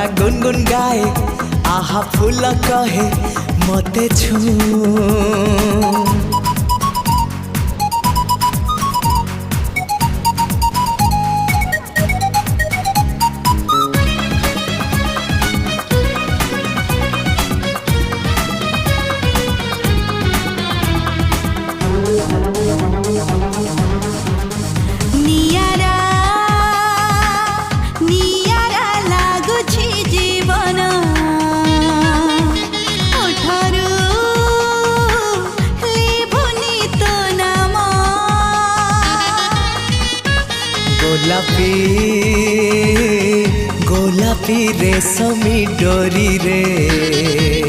ता गुनगुन गाए आहा फूल कहे मते छू गोलापी गोलापी रेशमी डोरी रे